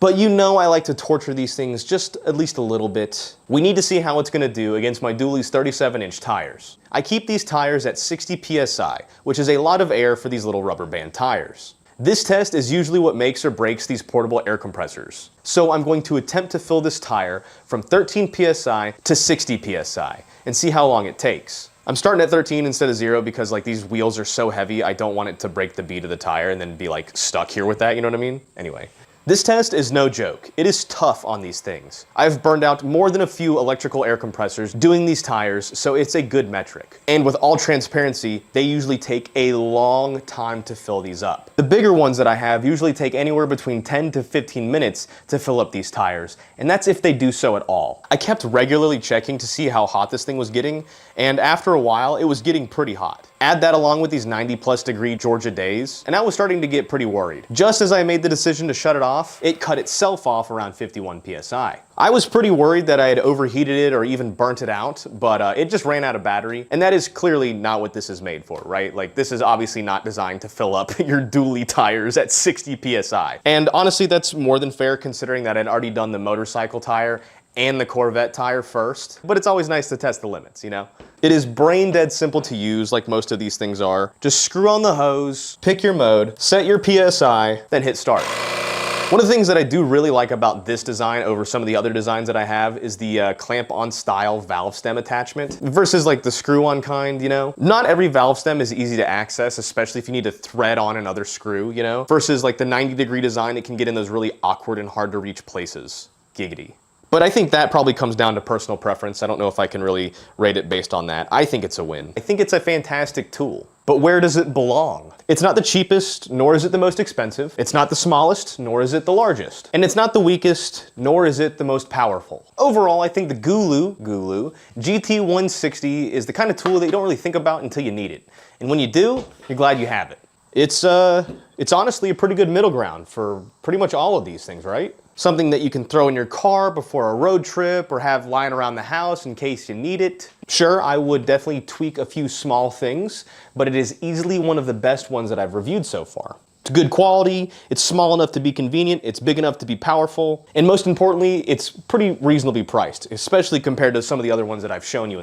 But you know I like to torture these things just at least a little bit. We need to see how it's gonna do against my dually's 37-inch tires. I keep these tires at 60 PSI, which is a lot of air for these little rubber band tires. This test is usually what makes or breaks these portable air compressors. So I'm going to attempt to fill this tire from 13 PSI to 60 PSI and see how long it takes. I'm starting at 13 instead of 0 because like these wheels are so heavy, I don't want it to break the bead of the tire and then be like stuck here with that, you know what I mean? Anyway. This test is no joke. It is tough on these things. I've burned out more than a few electrical air compressors doing these tires, so it's a good metric. And with all transparency, they usually take a long time to fill these up. The bigger ones that I have usually take anywhere between 10 to 15 minutes to fill up these tires, and that's if they do so at all. I kept regularly checking to see how hot this thing was getting, and after a while, it was getting pretty hot. Add that along with these 90+ degree Georgia days, and I was starting to get pretty worried. Just as I made the decision to shut it off, it cut itself off around 51 PSI. I was pretty worried that I had overheated it or even burnt it out, but it just ran out of battery, and that is clearly not what this is made for, right? Like, this is obviously not designed to fill up your dually tires at 60 PSI. And honestly, that's more than fair considering that I'd already done the motorcycle tire and the Corvette tire first, but it's always nice to test the limits, you know? It is brain dead simple to use like most of these things are. Just screw on the hose, pick your mode, set your PSI, then hit start. One of the things that I do really like about this design over some of the other designs that I have is the clamp-on style valve stem attachment versus like the screw-on kind, you know? Not every valve stem is easy to access, especially if you need to thread on another screw, you know? Versus like the 90-degree design, it can get in those really awkward and hard to reach places. Giggity. But I think that probably comes down to personal preference. I don't know if I can really rate it based on that. I think it's a win. I think it's a fantastic tool. But where does it belong? It's not the cheapest, nor is it the most expensive. It's not the smallest, nor is it the largest. And it's not the weakest, nor is it the most powerful. Overall, I think the Gooloo GT160 is the kind of tool that you don't really think about until you need it. And when you do, you're glad you have it. It's honestly a pretty good middle ground for pretty much all of these things, right? Something that you can throw in your car before a road trip or have lying around the house in case you need it. Sure, I would definitely tweak a few small things, but it is easily one of the best ones that I've reviewed so far. It's good quality, it's small enough to be convenient, it's big enough to be powerful, and most importantly, it's pretty reasonably priced, especially compared to some of the other ones that I've shown you.